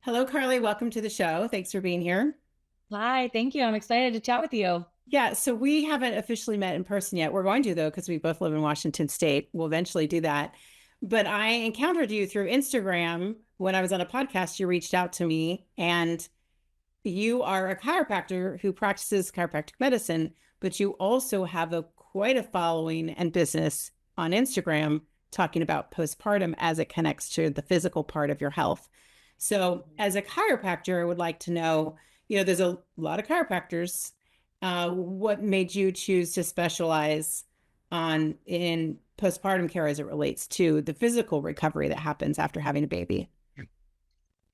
Hello, Karlie. Welcome to the show. Thanks for being here. Hi, thank you. I'm excited to chat with you. Yeah, so we haven't officially met in person yet. We're going to, though, because we both live in Washington State. We'll eventually do that. But I encountered you through Instagram when I was on a podcast. You reached out to me, and you are a chiropractor who practices chiropractic medicine, but you also have quite a following and business on Instagram talking about postpartum as it connects to the physical part of your health. So, as a chiropractor, I would like to know, there's a lot of chiropractors. What made you choose to specialize in postpartum care as it relates to the physical recovery that happens after having a baby?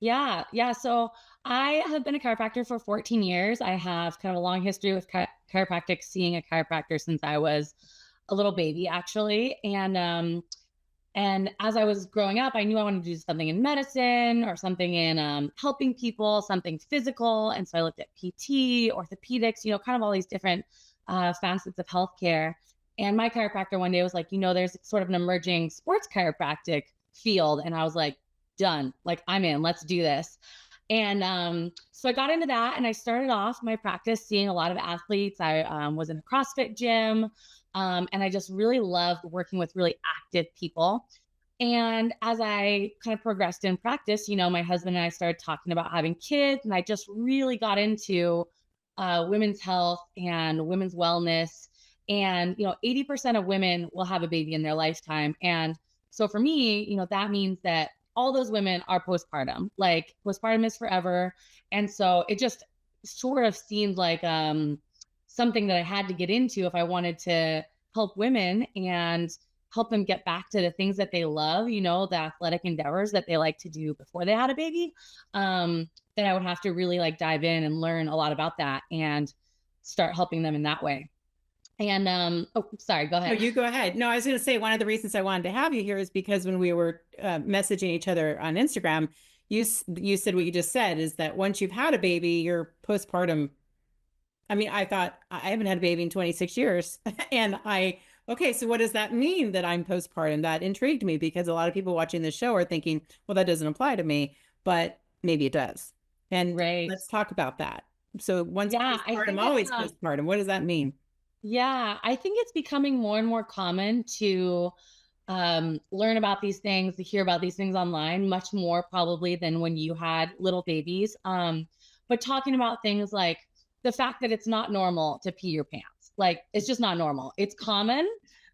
Yeah. So I have been a chiropractor for 14 years. I have kind of a long history with chiropractic, seeing a chiropractor since I was a little baby, actually. And as I was growing up, I knew I wanted to do something in medicine or something in helping people, something physical. And so I looked at PT, orthopedics, kind of all these different facets of healthcare. And my chiropractor one day was like, there's sort of an emerging sports chiropractic field. And I was like, done. Like, I'm in. Let's do this. And so I got into that and I started off my practice seeing a lot of athletes. I was in a CrossFit gym, and I just really loved working with really active people. And as I kind of progressed in practice, my husband and I started talking about having kids, and I just really got into women's health and women's wellness. And, 80% of women will have a baby in their lifetime. And so for me, that means that all those women are postpartum. Like, postpartum is forever. And so it just sort of seemed like something that I had to get into if I wanted to help women and help them get back to the things that they love, the athletic endeavors that they like to do before they had a baby. Then I would have to really like dive in and learn a lot about that and start helping them in that way. And oh, sorry, go No, ahead. you go ahead. No, I was going to say one of the reasons I wanted to have you here is because when we were messaging each other on Instagram, you said what you just said is that once you've had a baby, you're postpartum. I mean, I thought I haven't had a baby in 26 years, and okay, so what does that mean that I'm postpartum? That intrigued me because a lot of people watching this show are thinking, well, that doesn't apply to me, but maybe it does. And Right. let's talk about that. So once Yeah, I postpartum, think it's always postpartum. What does that mean? yeah, I think it's becoming more and more common to learn about these things, to hear about these things online, much more probably than when you had little babies. But talking about things like the fact that it's not normal to pee your pants, like it's just not normal. It's common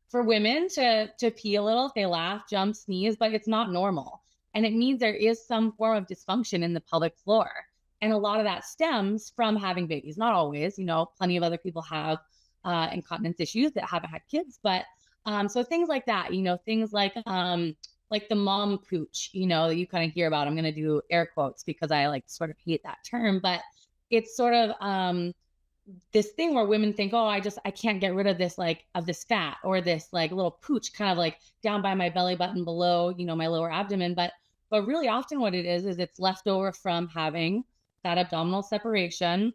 for women to pee a little if they laugh, jump, sneeze, but it's not normal, and it means there is some form of dysfunction in the pelvic floor. And a lot of that stems from having babies. Not always, plenty of other people have incontinence issues that haven't had kids. But so things like that, things like the mom pooch, that you kind of hear about. I'm going to do air quotes because I like sort of hate that term, but it's sort of this thing where women think, oh, I can't get rid of this, like of this fat or this like little pooch kind of like down by my belly button below, my lower abdomen. But really often what it is it's left over from having that abdominal separation,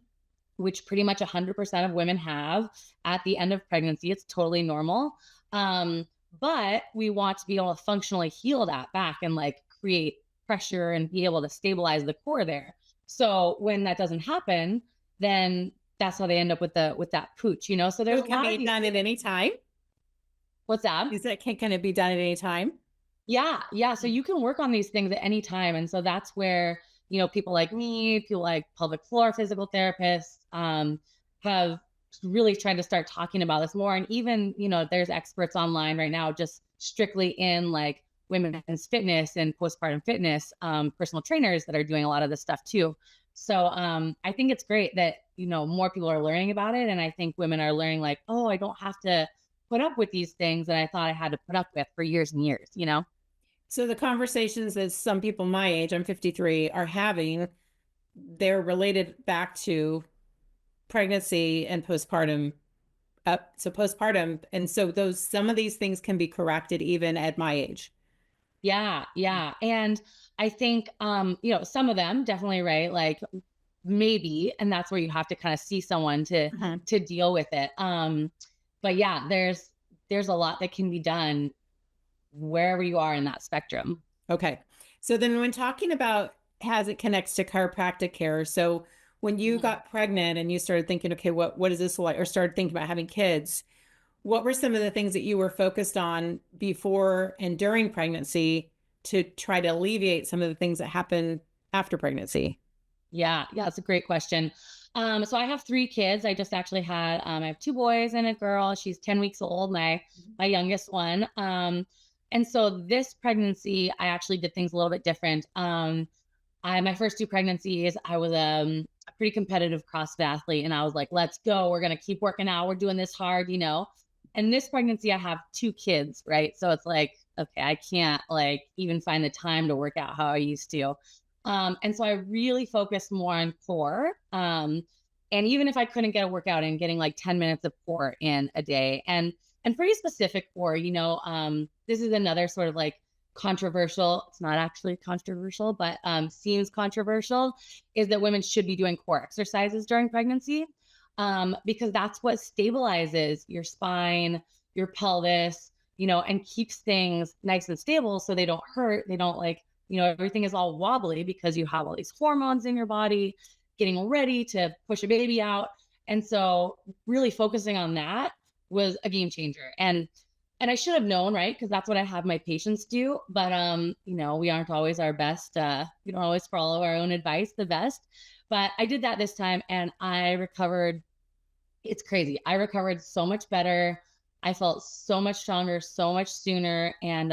which pretty much 100% of women have at the end of pregnancy. It's totally normal. But we want to be able to functionally heal that back and like create pressure and be able to stabilize the core there. So when that doesn't happen, then that's how they end up with that pooch, So So there's it a can lot of be these. done at any time. What's that? Is that can it be done at any time? Yeah. So you can work on these things at any time. And so that's where, people like me, people like pelvic floor physical therapists, have really tried to start talking about this more. And even, there's experts online right now just strictly in like women's fitness and postpartum fitness, personal trainers that are doing a lot of this stuff too. So I think it's great that, more people are learning about it. And I think women are learning like, oh, I don't have to put up with these things that I thought I had to put up with for years and years. So the conversations that some people my age, I'm 53, are having, they're related back to pregnancy and postpartum. So postpartum, and so those some of these things can be corrected even at my age. Yeah. And I think some of them definitely right, like maybe, and that's where you have to kind of see someone to Uh-huh. to deal with it. But yeah, there's a lot that can be done wherever you are in that spectrum. Okay. So then when talking about as it connects to chiropractic care. So when you Mhm. got pregnant and you started thinking, okay, what is this like, or started thinking about having kids, what were some of the things that you were focused on before and during pregnancy to try to alleviate some of the things that happen after pregnancy? Yeah, yeah, that's a great question. So I have 3 kids. I just actually had I have 2 boys and a girl. She's 10 weeks old, my youngest one. And so this pregnancy, I actually did things a little bit different. I my first 2 pregnancies, I was a pretty competitive CrossFit athlete, and I was like, "Let's go! We're gonna keep working out. We're doing this hard, you know." And this pregnancy, I have 2 kids, right? So it's like, okay, I can't like even find the time to work out how I used to. And so I really focused more on core. And even if I couldn't get a workout in, getting like 10 minutes of core in a day, and pretty specific core, this is another sort of like controversial, it's not actually controversial, but seems controversial, is that women should be doing core exercises during pregnancy, because that's what stabilizes your spine, your pelvis, and keeps things nice and stable so they don't hurt. They don't like, everything is all wobbly because you have all these hormones in your body getting ready to push a baby out. And so really focusing on that was a game changer. And I should have known, right? Because that's what I have my patients do. But we aren't always our best. We don't always follow our own advice the best. But I did that this time and I recovered. It's crazy. I recovered so much better. I felt so much stronger, so much sooner. And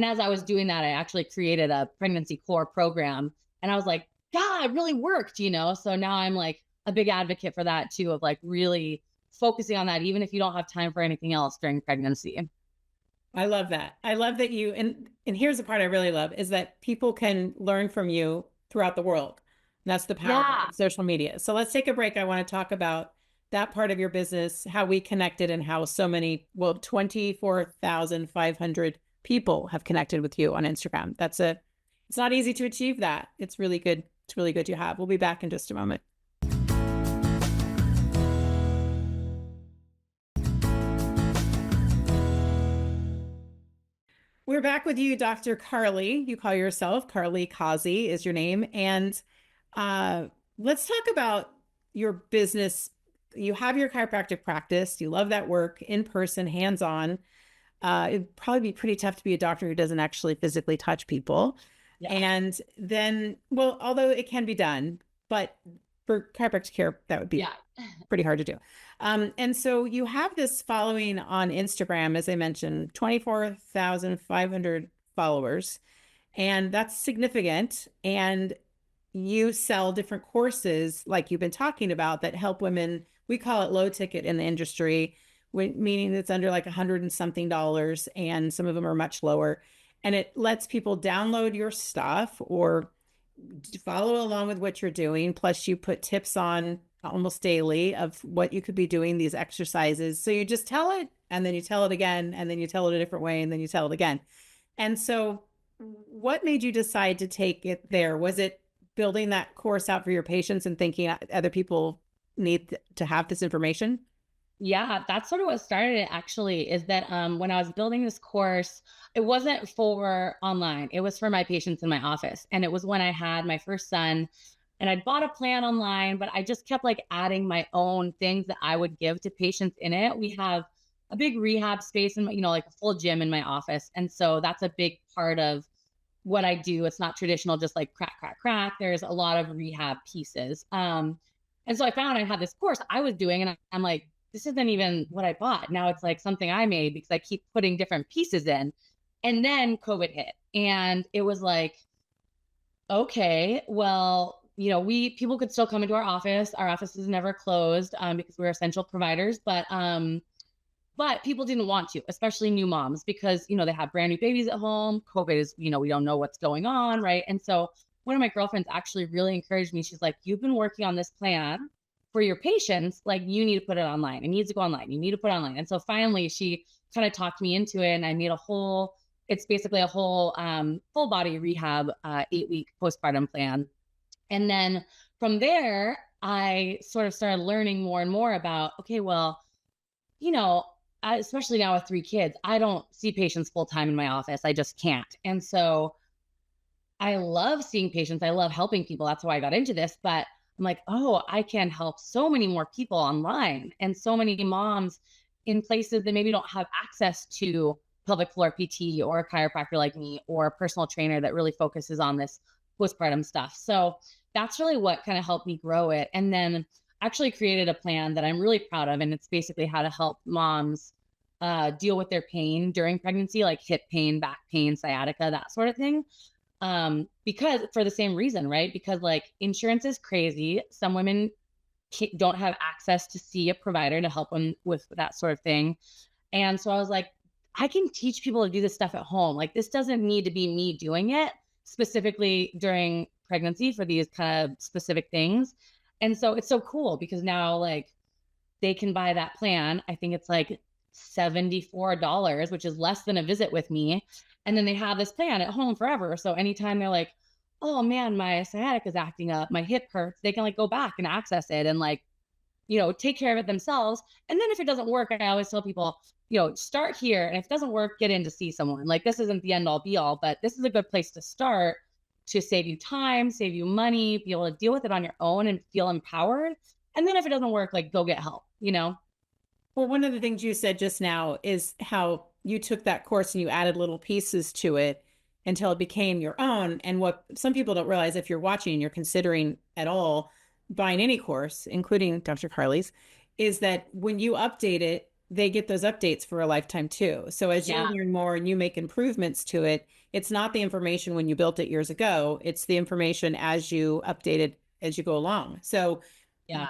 as I was doing that, I actually created a pregnancy core program. And I was like, God, it really worked. So now I'm like a big advocate for that too, of like really focusing on that, even if you don't have time for anything else during pregnancy. I love that. I love that you and here's the part I really love is that people can learn from you throughout the world. And that's the power Yeah. of social media. So let's take a break. I want to talk about that part of your business, how we connected and how so many, well, 24,500 people have connected with you on Instagram. It's not easy to achieve that. It's really good. It's really good you have. We'll be back in just a moment. We're back with you, Dr. Karlie. You call yourself Karlie Kazi is your name. And uh, let's talk about your business. You have your chiropractic practice. You love that work in person, hands on. It'd probably be pretty tough to be a doctor who doesn't actually physically touch people. Yeah. And then, well, although it can be done, but for chiropractic care, that would be Yeah. pretty hard to do. And so you have this following on Instagram, as I mentioned, 24,500 followers, and that's significant. And you sell different courses, like you've been talking about, that help women. We call it low ticket in the industry, meaning it's under like $100 and something, and some of them are much lower. And it lets people download your stuff or follow along with what you're doing. Plus, you put tips on almost daily of what you could be doing, these exercises. So you just tell it, and then you tell it again, and then you tell it a different way, and then you tell it again. And so, what made you decide to take it there? Was it building that course out for your patients and thinking other people need to have this information? Yeah, that's sort of what started it actually, is that when I was building this course, it wasn't for online. It was for my patients in my office. And it was when I had my first son and I'd bought a plan online, but I just kept like adding my own things that I would give to patients in it. We have a big rehab space and like a full gym in my office. And so that's a big part of what I do. It's not traditional, just like crack, crack, crack. There's a lot of rehab pieces. And so I found I had this course I was doing, and I'm like, this isn't even what I bought. Now it's like something I made because I keep putting different pieces in. And then COVID hit. And it was like, okay, well, we people could still come into our office. Our office is never closed because we're essential providers, but people didn't want to, especially new moms, because they have brand new babies at home. COVID is, we don't know what's going on, right? And so one of my girlfriends actually really encouraged me. She's like, you've been working on this plan for your patients, like you need to put it online. It needs to go online. You need to put it online. And so finally she kind of talked me into it, and I made it's basically a whole full body rehab 8-week postpartum plan. And then from there, I sort of started learning more and more about, okay, well, especially now with 3 kids, I don't see patients full time in my office. I just can't. And so I love seeing patients. I love helping people. That's why I got into this. But I'm like, oh, I can help so many more people online and so many moms in places that maybe don't have access to pelvic floor PT or a chiropractor like me or a personal trainer that really focuses on this postpartum stuff. So that's really what kind of helped me grow it. And then actually created a plan that I'm really proud of. And it's basically how to help moms deal with their pain during pregnancy, like hip pain, back pain, sciatica, that sort of thing. Because for the same reason, right? Because like insurance is crazy. Some women don't have access to see a provider to help them with that sort of thing. And so I was like, I can teach people to do this stuff at home. Like this doesn't need to be me doing it specifically during pregnancy for these kind of specific things. And so it's so cool because now like they can buy that plan. I think it's like $74, which is less than a visit with me. And then they have this plan at home forever. So anytime they're like, oh man, my sciatica is acting up, my hip hurts, they can like go back and access it and like, take care of it themselves. And then if it doesn't work, I always tell people, start here. And if it doesn't work, get in to see someone. Like this isn't the end all be all, but this is a good place to start to save you time, save you money, be able to deal with it on your own and feel empowered. And then if it doesn't work, like go get help. Well, one of the things you said just now is how you took that course and you added little pieces to it until it became your own. And what some people don't realize, if you're watching and you're considering at all buying any course, including Dr. Karlie's, is that when you update it, they get those updates for a lifetime too. So as you learn more and you make improvements to it, it's not the information when you built it years ago, it's the information as you update it as you go along. So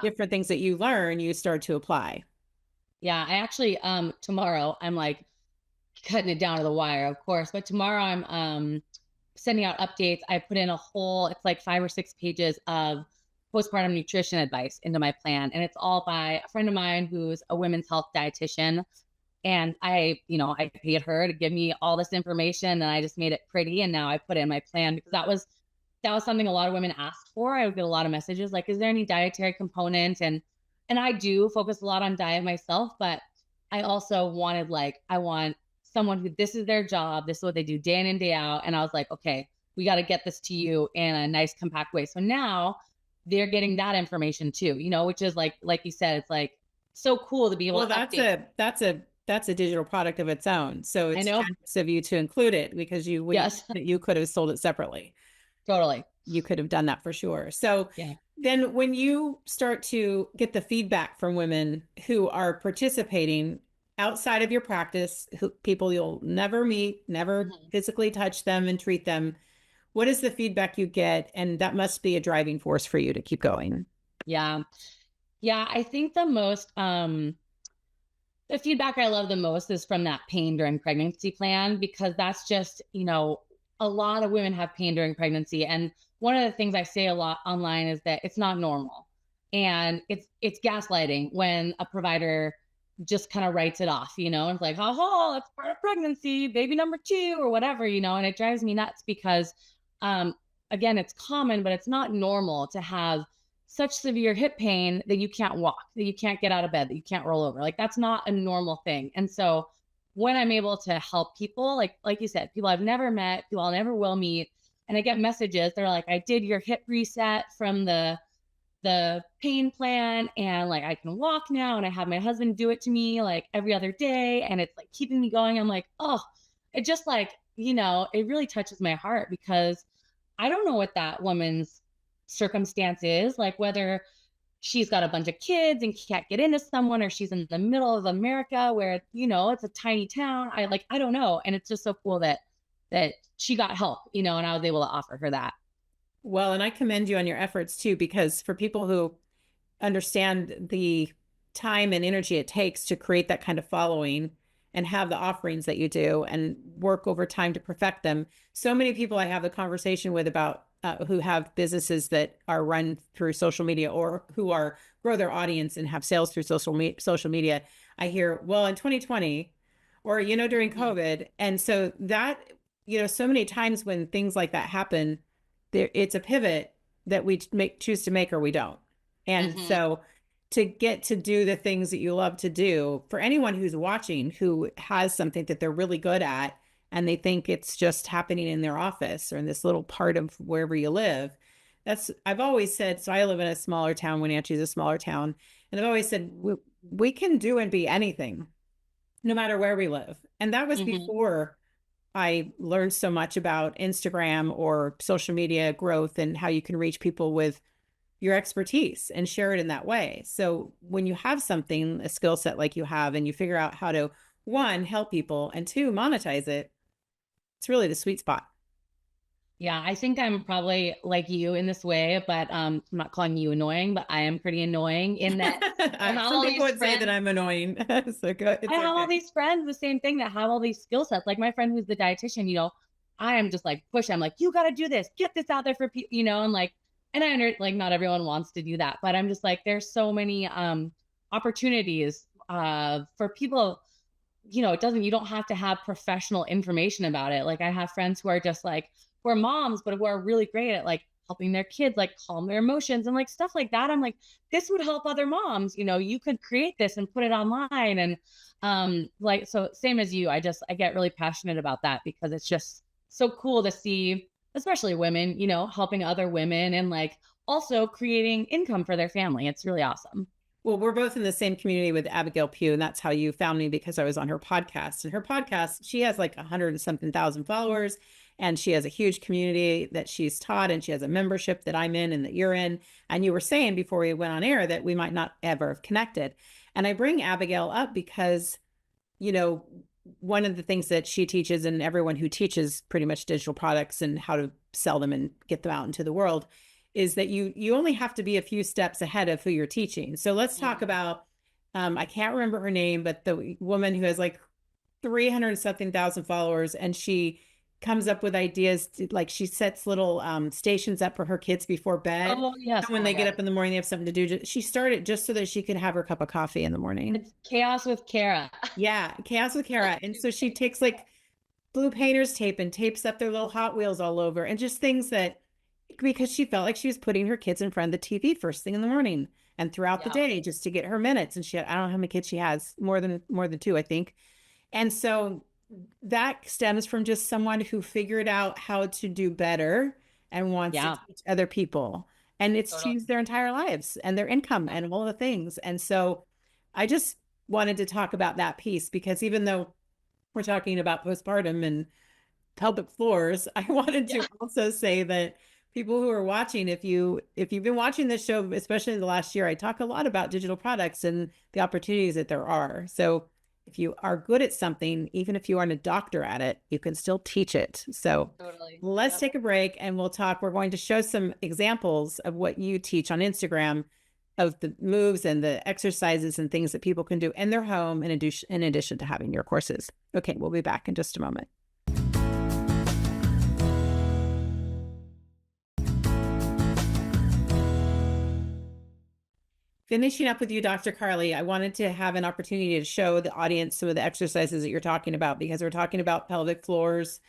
different things that you learn, you start to apply. Yeah, I actually tomorrow I'm like cutting it down to the wire, of course, but tomorrow I'm sending out updates. I put in it's like 5 or 6 pages of postpartum nutrition advice into my plan, and it's all by a friend of mine who's a women's health dietitian. And I paid her to give me all this information, and I just made it pretty, and now I put it in my plan because that was something a lot of women asked for. I would get a lot of messages like, is there any dietary component? And I do focus a lot on diet myself, but I also I want someone who this is their job. This is what they do day in and day out. And I was like, okay, we got to get this to you in a nice, compact way. So now they're getting that information too, which is like you said, it's like so cool to be able to update. That's a digital product of its own. So it's generous of you to include it because you could have sold it separately. Totally. You could have done that for sure. So then when you start to get the feedback from women who are participating outside of your practice, people you'll never meet, never physically touch them and treat them, what is the feedback you get? And that must be a driving force for you to keep going. Yeah. Yeah. I think the feedback I love the most is from that pain during pregnancy plan, because that's just, a lot of women have pain during pregnancy. And one of the things I say a lot online is that it's not normal. And it's gaslighting when a provider just kind of writes it off, and it's like, oh, it's part of pregnancy, baby number 2 or whatever, and it drives me nuts because, again, it's common, but it's not normal to have such severe hip pain that you can't walk, that you can't get out of bed, that you can't roll over. Like that's not a normal thing. And so when I'm able to help people, like you said, people I've never met, people I'll never will meet, and I get messages, they're like, I did your hip reset from the pain plan, and like I can walk now, and I have my husband do it to me like every other day, and it's like keeping me going. I'm like, oh, it just like, it really touches my heart because I don't know what that woman's circumstance is, like whether she's got a bunch of kids and can't get into someone, or she's in the middle of America where, it's a tiny town. I don't know. And it's just so cool that she got help, and I was able to offer her that. Well, and I commend you on your efforts too, because for people who understand the time and energy it takes to create that kind of following and have the offerings that you do and work over time to perfect them. So many people I have a conversation with about who have businesses that are run through social media or who grow their audience and have sales through social media. I hear, well, in 2020 or, during COVID. And so that, so many times when things like that happen, it's a pivot that we choose to make or we don't. And so to get to do the things that you love to do, for anyone who's watching who has something that they're really good at and they think it's just happening in their office or in this little part of wherever you live. I've always said, so I live in a smaller town. Wenatchee is a smaller town. And I've always said, we can do and be anything, no matter where we live. And that was Hmm. before I learned so much about Instagram or social media growth and how you can reach people with your expertise and share it in that way. So when you have something, a skill set like you have, and you figure out how to, one, help people, and two, monetize it, it's really the sweet spot. Yeah, I think I'm probably like you in this way, but I'm not calling you annoying, but I am pretty annoying in that I have Some all people these would say that friends. I'm annoying. So good. I It's have all okay. these friends, the same thing, that have all these skill sets. Like my friend who's the dietitian, I am just like push. I'm like, you got to do this, get this out there for people, and like, and I under like not everyone wants to do that, but I'm just like, there's so many opportunities for people. You don't have to have professional information about it. Like I have friends who are just like, who are moms, but who are really great at like helping their kids like calm their emotions and like stuff like that. I'm like, this would help other moms. You could create this and put it online. And like, so same as you, I get really passionate about that because it's just so cool to see, especially women, helping other women and like also creating income for their family. It's really awesome. Well, we're both in the same community with Abigail Pugh, and that's how you found me because I was on her podcast. And her podcast, she has like 100 and something thousand followers, and she has a huge community that she's taught, and she has a membership that I'm in and that you're in. And you were saying before we went on air that we might not ever have connected. And I bring Abigail up because, you know, one of the things that she teaches, and everyone who teaches pretty much digital products and how to sell them and get them out into the world, is that you only have to be a few steps ahead of who you're teaching. So let's talk Mhm. about I can't remember her name, but the woman who has like 300 something thousand followers, and she comes up with ideas like she sets little stations up for her kids before bed. Oh yes. And when Oh my they get God. up in the morning, they have something to do. She started just so that she could have her cup of coffee in the morning. It's chaos with Kara. Yeah, Chaos with Kara. And so she takes like blue painter's tape and tapes up their little Hot Wheels all over, and just things that, because she felt like she was putting her kids in front of the TV first thing in the morning and throughout the Yeah, day just to get her minutes. And I don't know how many kids she has, more than two, I think. And so that stems from just someone who figured out how to do better and wants to yeah, teach other people. And it's totally. changed their entire lives and their income Yeah, and all the things. And so I just wanted to talk about that piece because even though we're talking about postpartum and pelvic floors, I wanted yeah, to also say that people who are watching, if you've been watching this show, especially in the last year, I talk a lot about digital products and the opportunities that there are. So if you are good at something, even if you aren't a doctor at it, you can still teach it. So totally. let's Yep. take a break and we'll talk. We're going to show some examples of what you teach on Instagram, of the moves and the exercises and things that people can do in their home in addition to having your courses. Okay, we'll be back in just a moment. Finishing up with you, Dr. Karlie, I wanted to have an opportunity to show the audience some of the exercises that you're talking about, because we're talking about pelvic floors.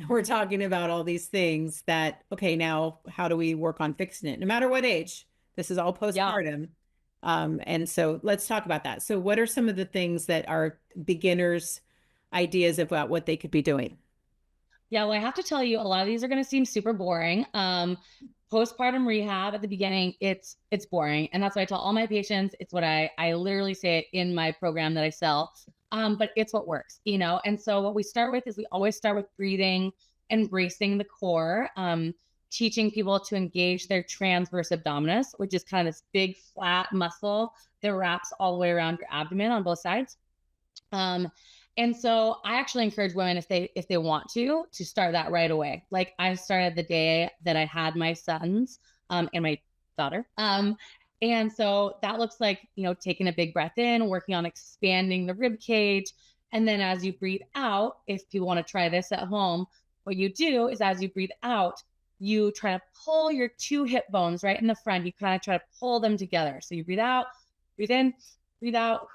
We're talking about all these things that, okay, now how do we work on fixing it? No matter what age, this is all Yeah. postpartum. And so let's talk about that. So, what are some of the things that are beginners' ideas about what they could be doing? Yeah, well, I have to tell you, a lot of these are going to seem super boring. Postpartum rehab at the beginning, it's boring, and that's what I tell all my patients. It's what I literally say it in my program that I sell. But it's what works, And so what we start with is we always start with breathing, embracing the core, teaching people to engage their transverse abdominis, which is kind of this big flat muscle that wraps all the way around your abdomen on both sides. Um, and so I actually encourage women, if they want to start that right away. Like I started the day that I had my sons and my daughter. And so that looks like, taking a big breath in, working on expanding the rib cage. And then as you breathe out, if people want to try this at home, what you do is as you breathe out, you try to pull your two hip bones right in the front. You kind of try to pull them together. So you breathe out, breathe in, breathe out,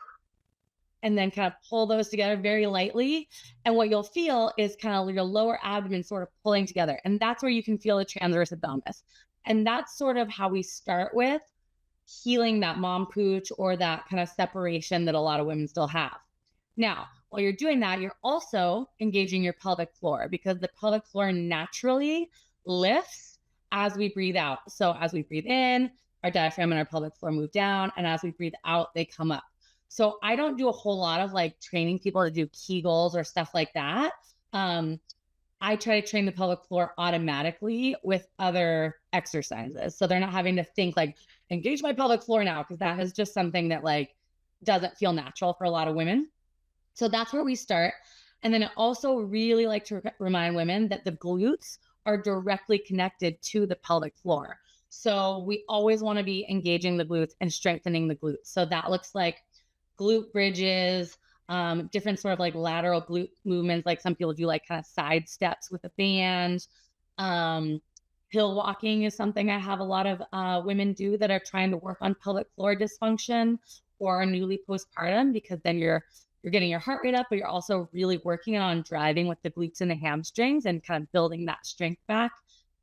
and then kind of pull those together very lightly. And what you'll feel is kind of your lower abdomen sort of pulling together. And that's where you can feel the transverse abdominis. And that's sort of how we start with healing that mom pooch or that kind of separation that a lot of women still have. Now, while you're doing that, you're also engaging your pelvic floor because the pelvic floor naturally lifts as we breathe out. So as we breathe in, our diaphragm and our pelvic floor move down. And as we breathe out, they come up. So I don't do a whole lot of like training people to do Kegels or stuff like that. I try to train the pelvic floor automatically with other exercises. So they're not having to think like, engage my pelvic floor now, because that is just something that like doesn't feel natural for a lot of women. So that's where we start. And then I also really like to remind women that the glutes are directly connected to the pelvic floor. So we always want to be engaging the glutes and strengthening the glutes. So that looks like glute bridges, different sort of like lateral glute movements. Like some people do like kind of side steps with a band. Hill walking is something I have a lot of women do that are trying to work on pelvic floor dysfunction or are newly postpartum, because then you're getting your heart rate up, but you're also really working on driving with the glutes and the hamstrings and kind of building that strength back.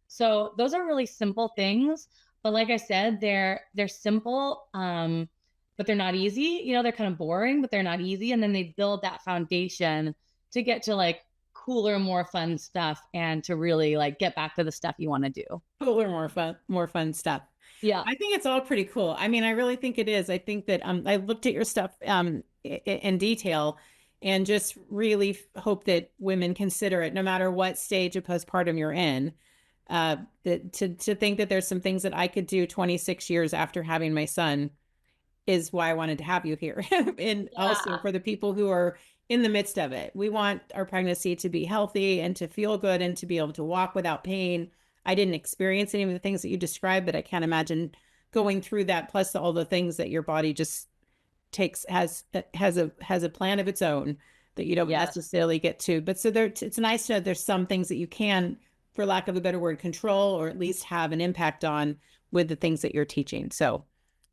So those are really simple things, but like I said, they're simple, but they're not easy. You know, they're kind of boring, but they're not easy. And then they build that foundation to get to like cooler, more fun stuff and to really like get back to the stuff you want to do. Cooler, more fun stuff. Yeah. I think it's all pretty cool. I mean, I really think it is. I think that I looked at your stuff in detail and just really hope that women consider it no matter what stage of postpartum you're in. That to think that there's some things that I could do 26 years after having my son is why I wanted to have you here. And also Yeah. for the people who are in the midst of it. We want our pregnancy to be healthy and to feel good and to be able to walk without pain. I didn't experience any of the things that you described, but I can't imagine going through that, plus all the things that your body just has a plan of its own that you don't Yes. necessarily get to. But so it's nice to know there's some things that you can, for lack of a better word, control or at least have an impact on with the things that you're teaching. So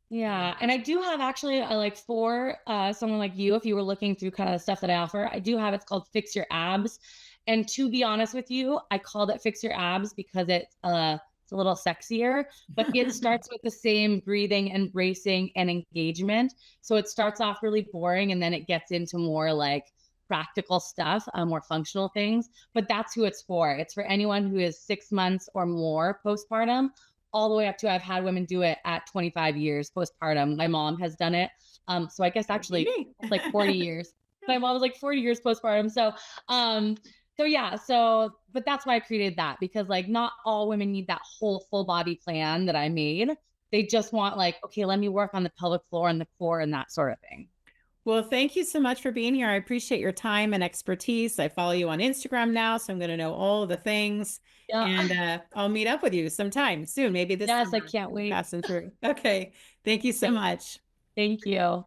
Yeah, and I do have actually like for someone like you, if you were looking through kind of the stuff that I offer, I do have it's called Fix Your Abs. And to be honest with you, I called it Fix Your Abs because it's a little sexier, but it starts with the same breathing and bracing and engagement. So it starts off really boring and then it gets into more like practical stuff, more functional things. But that's who it's for. It's for anyone who is 6 months or more postpartum all the way up to I've had women do it at 25 years postpartum. My mom has done it. So I guess actually like 40 years. My mom was like 40 years postpartum. So yeah, but that's why I created that, because like not all women need that whole full body plan that I made. They just want like, okay, let me work on the pelvic floor and the core and that sort of thing. Well, thank you so much for being here. I appreciate your time and expertise. I follow you on Instagram now, so I'm going to know all of the things. Yeah. And I'll meet up with you sometime soon, maybe this Yes, I summer. can't wait. Passing through. Okay. Thank you so much. Thank you.